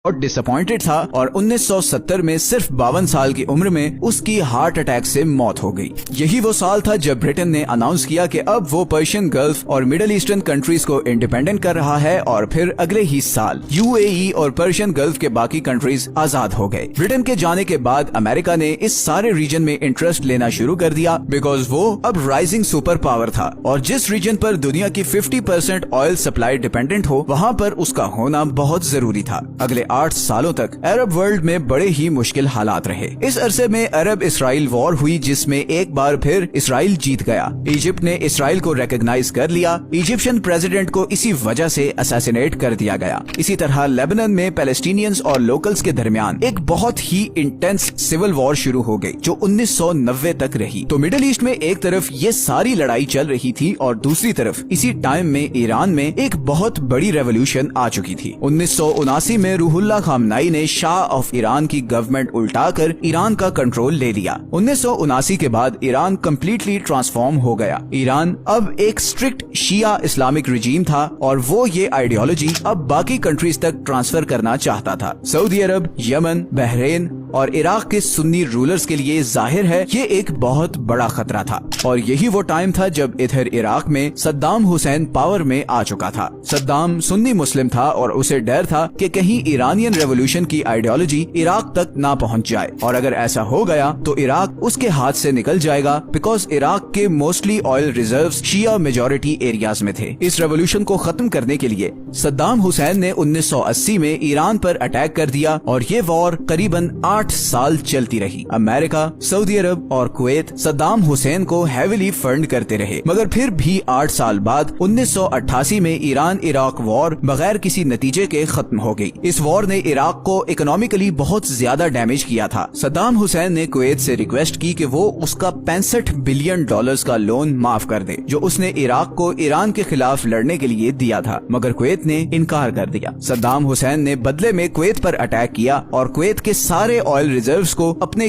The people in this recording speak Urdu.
اور ڈساپوائنٹڈ تھا اور 1970 میں صرف 52 سال کی عمر میں اس کی ہارٹ اٹیک سے موت ہو گئی۔ یہی وہ سال تھا جب برٹن نے اناؤنس کیا کہ اب وہ پرشین گلف اور مڈل ایسٹرن کنٹریز کو انڈیپینڈنٹ کر رہا ہے، اور پھر اگلے ہی سال UAE اور پرشین گلف کے باقی کنٹریز آزاد ہو گئے۔ برٹن کے جانے کے بعد امریکہ نے اس سارے ریجن میں انٹرسٹ لینا شروع کر دیا، بیکاز وہ اب رائزنگ سپر پاور تھا، اور جس ریجن پر دنیا کی 50% آئل سپلائی ڈیپینڈنٹ ہو وہاں پر اس کا ہونا بہت ضروری تھا۔ اگلے 8 سالوں تک عرب ورلڈ میں بڑے ہی مشکل حالات رہے۔ اس عرصے میں عرب اسرائیل وار ہوئی، جس میں ایک بار پھر اسرائیل جیت گیا۔ ایجپٹ نے اسرائیل کو ریکگنائز کر لیا۔ ایجپشن پریزیڈنٹ کو اسی وجہ سے اساسینیٹ کر دیا گیا۔ اسی طرح لیبنان میں پیلسٹینینز اور لوکلز کے درمیان ایک بہت ہی انٹینس سول وار شروع ہو گئی، جو 1990 تک رہی۔ تو مڈل ایسٹ میں ایک طرف یہ ساری لڑائی چل رہی تھی، اور دوسری طرف اسی ٹائم میں ایران میں ایک بہت بڑی ریولوشن آ چکی تھی۔ 1979 میں روح اللہ خامنائی نے شاہ آف ایران کی گورنمنٹ الٹا کر ایران کا کنٹرول لے لیا۔ 1979 کے بعد ایران کمپلیٹلی ٹرانسفارم ہو گیا۔ ایران اب ایک اسٹرکٹ شیعہ اسلامک رجیم تھا، اور وہ یہ آئیڈیالوجی اب باقی کنٹریز تک ٹرانسفر کرنا چاہتا تھا۔ سعودی عرب، یمن، بحرین اور عراق کے سنی رولرز کے لیے ظاہر ہے یہ ایک بہت بڑا خطرہ تھا، اور یہی وہ ٹائم تھا جب ادھر عراق میں صدام حسین پاور میں آ چکا تھا۔ صدام سنی مسلم تھا، اور اسے ڈر تھا کہ کہیں ایرانین ریولوشن کی آئیڈیالوجی عراق تک نہ پہنچ جائے، اور اگر ایسا ہو گیا تو عراق اس کے ہاتھ سے نکل جائے گا، بیکاز عراق کے موسٹلی آئل ریزروز شیعہ میجورٹی ایریاز میں تھے۔ اس ریولوشن کو ختم کرنے کے لیے صدام حسین نے 1980 میں ایران پر اٹیک کر دیا، اور یہ وار قریباً 8 سال چلتی رہی۔ امریکہ، سعودی عرب اور کویت صدام حسین کو ہیویلی فنڈ کرتے رہے، مگر پھر بھی 8 سال بعد 1988 میں ایران عراق وار بغیر کسی نتیجے کے ختم ہو گئی۔ اس وار نے عراق کو اکنامیکلی بہت زیادہ ڈیمیج کیا تھا۔ صدام حسین نے کویت سے ریکویسٹ کی کہ وہ اس کا $65 بلین کا لون معاف کر دے، جو اس نے عراق کو ایران کے خلاف لڑنے کے لیے دیا تھا، مگر کویت نے انکار کر دیا۔ صدام حسین نے بدلے میں کویت پر اٹیک کیا، اور کویت کے سارے آئل ریزروز کو اپنے